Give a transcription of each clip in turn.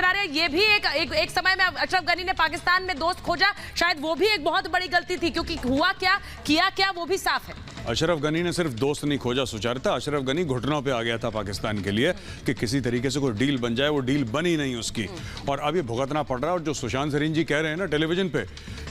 Major Arya, ये भी एक समय में अशरफ गनी ने पाकिस्तान में दोस्त खोजा, शायद वो भी एक बहुत बड़ी गलती थी, क्योंकि हुआ क्या किया क्या वो भी साफ है। अशरफ गनी ने सिर्फ दोस्त नहीं खोजा सुचारिता, अशरफ गनी घुटनों पे आ गया था पाकिस्तान के लिए कि किसी तरीके से कोई डील बन जाए, वो डील बनी नहीं उसकी, और अब ये भुगतना पड़ रहा है। और जो सुशांत सरीन जी कह रहे हैं ना टेलीविजन पे,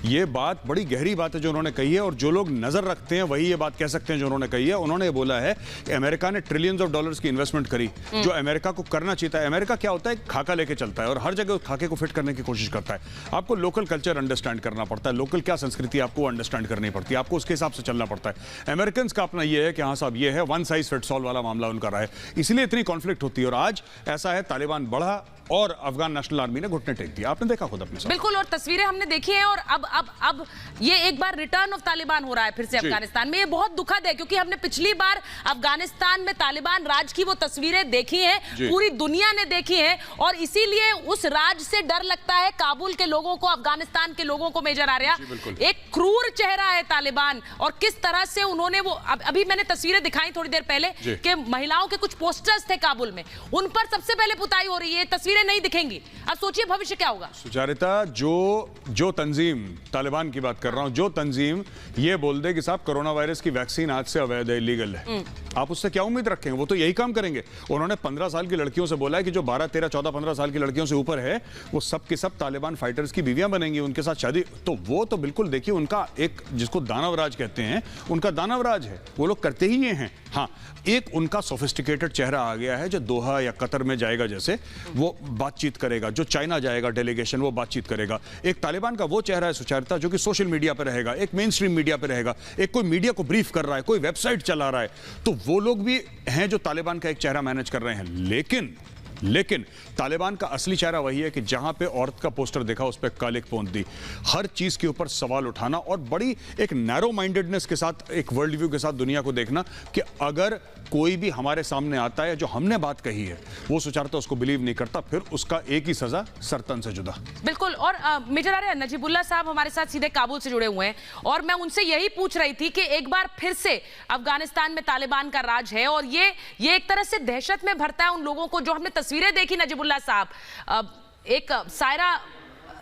ये बात बड़ी गहरी बात है जो उन्होंने कही है, और जो लोग नजर रखते हैं वही ये बात कह सकते हैं जो उन्होंने कही है। उन्होंने ये बोला है कि अमेरिका ने ट्रिलियंस ऑफ डॉलर्स की इन्वेस्टमेंट करी, जो अमेरिका को करना चाहिए था। अमेरिका क्या होता है, खाका लेके चलता है और हर जगह उस खाके को फिट करने की कोशिश करता है। आपको लोकल कल्चर अंडरस्टैंड करना पड़ता है, लोकल क्या संस्कृति आपको अंडरस्टैंड करनी पड़ती है, आपको उसके हिसाब से चलना पड़ता है। अमेरिकन का अपना ये है कि हाँ साहब ये है, वन साइज फिट्स ऑल वाला मामला उनका रहा है, इसलिए इतनी कॉन्फ्लिक्ट होती है। और आज ऐसा है, तालिबान बढ़ा और अफगान नेशनल आर्मी ने घुटने टेक दिया, आपने देखा खुद अपने साथ। बिल्कुल, और तस्वीरें हमने देखी हैं, और अब ये एक बार रिटर्न ऑफ तालिबान हो रहा है फिर से अफगानिस्तान में। ये बहुत दुखद है, क्योंकि हमने पिछली बार अफगानिस्तान में तालिबान राज की वो तस्वीरें देखी हैं, पूरी दुनिया ने देखी हैं, और इसीलिए उस राज से डर लगता है काबुल के लोगों को, अफगानिस्तान के लोगों को। मेजर आर्या, एक क्रूर चेहरा है तालिबान, और किस तरह से उन्होंने वो अभी मैंने तस्वीरें दिखाई थोड़ी देर पहले कि महिलाओं के कुछ पोस्टर्स थे काबुल में, उन पर सबसे पहले पुताई हो रही है, तस्वीरें नहीं दिखेंगी। अब सोचिए भविष्य क्या होगा। सुचारिता, जो तंजीम, तालिबान की बात कर रहा हूं, जो तंजीम ये बोल दे कि साहब कोरोना वायरस की वैक्सीन आज से अवैध है, इलीगल है, आप उससे क्या उम्मीद रखेंगे? वो तो यही काम करेंगे। उन्होंने 15 साल की लड़कियों से बोला है कि जो 12, 13, 14, 15 साल की लड़कियों से ऊपर है वो सब के सब तालिबान फाइटर्स की बीवियां बनेंगी, उनके साथ शादी। तो वो तो बिल्कुल देखिए, उनका एक जिसको दानवराज कहते हैं, उनका दानवराज है, वो लोग करते ही ये हैं। हाँ, एक उनका सोफिस्टिकेटेड चेहरा आ गया है जो दोहा या कतर में जाएगा, जैसे वो बातचीत करेगा, जो चाइना जाएगा डेलीगेशन वो बातचीत करेगा। एक तालिबान का वो चेहरा है सुचारिता जो कि सोशल मीडिया पर रहेगा, एक मेन स्ट्रीम मीडिया पर रहेगा, एक कोई मीडिया को ब्रीफ कर रहा है, कोई वेबसाइट चला रहा है, तो वो लोग भी हैं जो तालिबान का एक चेहरा मैनेज कर रहे हैं। लेकिन तालिबान का असली चेहरा वही है कि जहां पे औरत का पोस्टर देखा उस पर कालिक पोंछ दी, हर चीज के ऊपर सवाल उठाना, और बड़ी एक नैरो माइंडेडनेस के साथ, एक वर्ल्ड व्यू के साथ दुनिया को देखना कि अगर कोई भी हमारे सामने आता है जो हमने बात कही है वो सुचारता उसको बिलीव नहीं करता, फिर उसका एक ही सजा, सरतन से जुदा। बिल्कुल। और मेजर आर्या, नजीबुल्लाह साहब हमारे साथ सीधे काबुल से जुड़े हुए हैं, और मैं उनसे यही पूछ रही थी कि एक बार फिर से अफगानिस्तान में तालिबान का राज है, और ये एक तरह से दहशत में भरता है उन लोगों को। जो हमने तस्वीरें देखी नजीबुल्लाह साहब, एक सायरा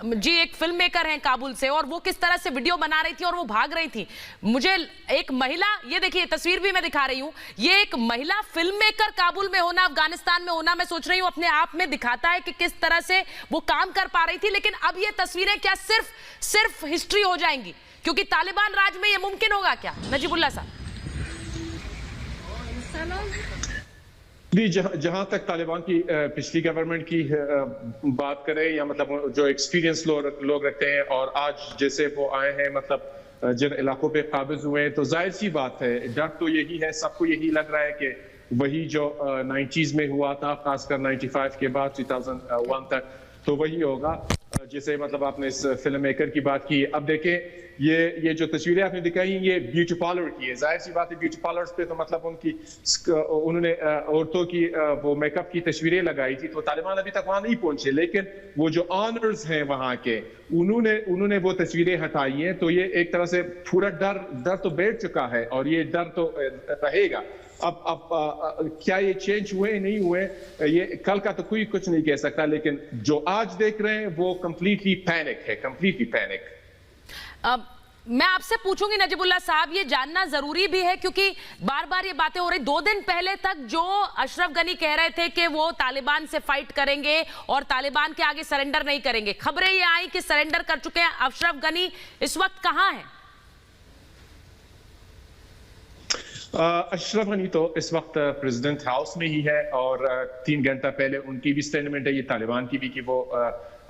जी एक फिल्म मेकर हैं काबुल से, और वो किस तरह से वीडियो बना रही थी और वो भाग रही थी। मुझे एक महिला, ये देखिए तस्वीर भी मैं दिखा रही हूं, ये एक महिला फिल्म मेकर काबुल में होना, अफगानिस्तान में होना, मैं सोच रही हूं अपने आप में दिखाता है कि किस तरह से वो काम कर पा रही थी। लेकिन अब ये तस्वीरें क्या सिर्फ हिस्ट्री हो जाएंगी, क्योंकि तालिबान राज में ये मुमकिन होगा क्या? नजीबुल्लाह साहब। जहां तक तालिबान की पिछली गवर्नमेंट की बात करें, या मतलब जो एक्सपीरियंस लोग रखते हैं, और आज जैसे वो आए हैं, मतलब जिन इलाकों पे काबिज हुए हैं, तो जाहिर सी बात है डर तो यही है, सबको यही लग रहा है कि वही जो 90s में हुआ था, खासकर 95 के बाद 2001 तक, तो वही होगा। जैसे मतलब आपने इस फिल्म मेकर की बात की, अब देखें ये जो तस्वीरें आपने दिखाई ये ब्यूटी पार्लर की है। जाहिर सी बात है ब्यूटी पार्लर्स पे तो मतलब उन्होंने औरतों की वो मेकअप की तस्वीरें लगाई थी, तो तालिबान अभी तक वहां नहीं पहुंचे, लेकिन वो जो ऑनर्स हैं वहां के, उन्होंने वो तस्वीरें हटाई हैं। तो ये एक तरह से पूरा डर तो बैठ चुका है, और ये डर तो रहेगा। अब क्या ये चेंज हुए नहीं हुए, ये कल का तो कोई कुछ नहीं कह सकता, लेकिन जो आज देख रहे हैं वो कंप्लीटली पैनिक है, कंप्लीटली पैनिक। मैं आपसे पूछूंगी नजीबुल्लाह साहब, ये जानना जरूरी भी है, क्योंकि बार बार ये बातें हो रही। 2 दिन पहले तक जो अशरफ गनी कह रहे थे कि वो तालिबान से फाइट करेंगे और तालिबान के आगे सरेंडर नहीं करेंगे, खबरें ये आई कि सरेंडर कर चुके हैं। अशरफ गनी इस वक्त कहां है? अशरफ गनी तो इस वक्त प्रेसिडेंट हाउस में ही है, और 3 घंटा पहले उनकी भी स्टेटमेंट है, ये तालिबान की भी, कि वो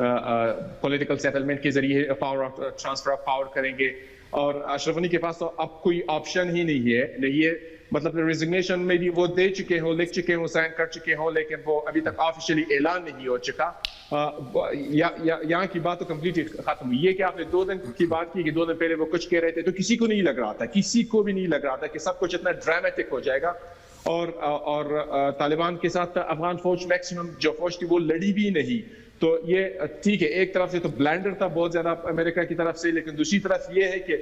पॉलिटिकल सेटलमेंट के जरिए ट्रांसफर ऑफ पावर करेंगे। और अशरफ गनी के पास तो अब कोई ऑप्शन ही नहीं है, मतलब रिजिग्नेशन में भी वो दे चुके हो, लिख चुके हो, साइन कर चुके हो, लेकिन वो अभी तक ऑफिशियली ऐलान नहीं हो चुका। यहाँ की बात तो कंप्लीटली खत्म हुई है। कि आपने 2 दिन की बात की कि 2 दिन पहले वो कुछ कह रहे थे, तो किसी को नहीं लग रहा था, किसी को भी नहीं लग रहा था कि सब कुछ इतना ड्रामेटिक हो जाएगा। और तालिबान के साथ अफगान फौज मैक्सिमम जो फौज थी वो लड़ी भी नहीं। तो ये ठीक है, एक तरफ से तो ब्लैंडर था बहुत ज्यादा अमेरिका की तरफ से, लेकिन दूसरी तरफ ये है कि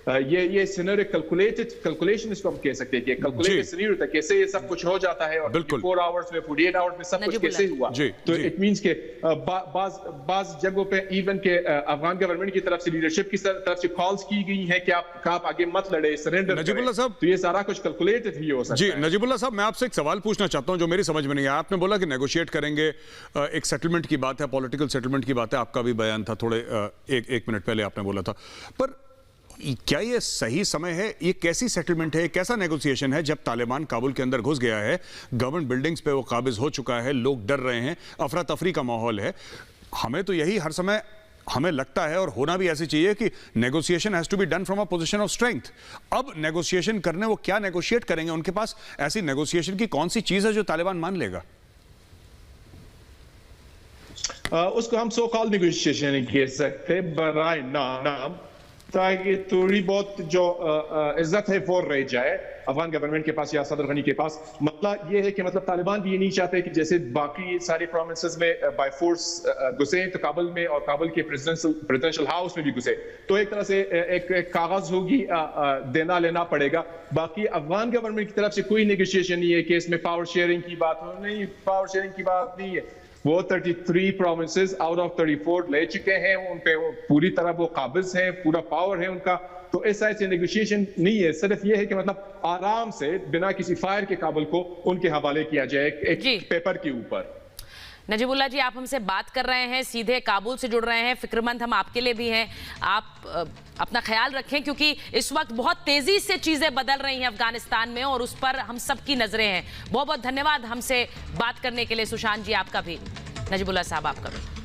ये सिनेरियो कैलकुलेशन इसको हम कह सकते हैं कि कैलकुलेटेड सिनेरियो था, कैसे ये सब कुछ हो जाता है और 4 आवर्स में 48 आवर्स में सब कुछ कैसे हुआ। तो इट मींस के बाज जगहों पे इवन के अफगान गवर्नमेंट की तरफ से, लीडरशिप की तरफ से कॉल्स की गई हैं कि आप आगे मत लड़े, सरेंडर करें। नजीबुल्लाह साहब, तो ये सारा कुछ कैलकुलेटेड ही हो सकता है। जी नजीबुल्लाह साहब, मैं आपसे एक सवाल पूछना चाहता हूं जो मेरी समझ में नहीं आया। आपने बोला कि नेगोशिएट करेंगे, एक सेटलमेंट की बात है, पॉलिटिकल सेटलमेंट की बात है, आपका भी बयान था थोड़े एक मिनट पहले आपने बोला था, पर क्या ये सही समय है? ये कैसी सेटलमेंट है, कैसा नेगोशिएशन है जब तालिबान काबुल के अंदर घुस गया है, गवर्नमेंट बिल्डिंग्स पे वो काबिज हो चुका है, लोग डर रहे हैं, अफरा तफरी का माहौल है। हमें तो यही हर समय हमें लगता है और होना भी ऐसी चाहिए कि negotiation has to be done from a position of strength. अब नेगोशिएशन करने वो क्या नेगोशिएट करेंगे? उनके पास ऐसी नेगोशिएशन की कौन सी चीज है जो तालिबान मान लेगा? उसको हम सो कॉल नेगोशिएशन कह सकते बराए नाम, ताकि थोड़ी बहुत जो इज्जत है वो रह जाए अफगान गवर्नमेंट के पास या सदर गनी के पास। मतलब ये है कि मतलब तालिबान भी ये नहीं चाहते कि जैसे बाकी सारे प्रोविंसेस में बाय फोर्स घुसे तो काबुल में और काबुल के प्रेसिडेंशियल हाउस में भी घुसे, तो एक तरह से एक कागज होगी, देना लेना पड़ेगा। बाकी अफगान गवर्नमेंट की तरफ से कोई नेगोशिएशन नहीं है कि इसमें पावर शेयरिंग की बात हो, नहीं, पावर शेयरिंग की बात नहीं है। वो 33 प्रोविंसेस आउट ऑफ 34 ले चुके हैं, उन पे पूरी तरह वो काबिज हैं, पूरा पावर है उनका। तो इस साइड से नेगोशिएशन नहीं है, सिर्फ ये है कि मतलब आराम से बिना किसी फायर के काबुल को उनके हवाले किया जाए एक पेपर के ऊपर। नजीबुल्लाह जी, आप हमसे बात कर रहे हैं, सीधे काबुल से जुड़ रहे हैं, फिक्रमंद हम आपके लिए भी हैं। आप अपना ख्याल रखें क्योंकि इस वक्त बहुत तेजी से चीजें बदल रही हैं अफगानिस्तान में और उस पर हम सबकी नजरें हैं। बहुत बहुत धन्यवाद हमसे बात करने के लिए सुशांत जी, आपका भी, नजीबुल्लाह साहब आपका भी।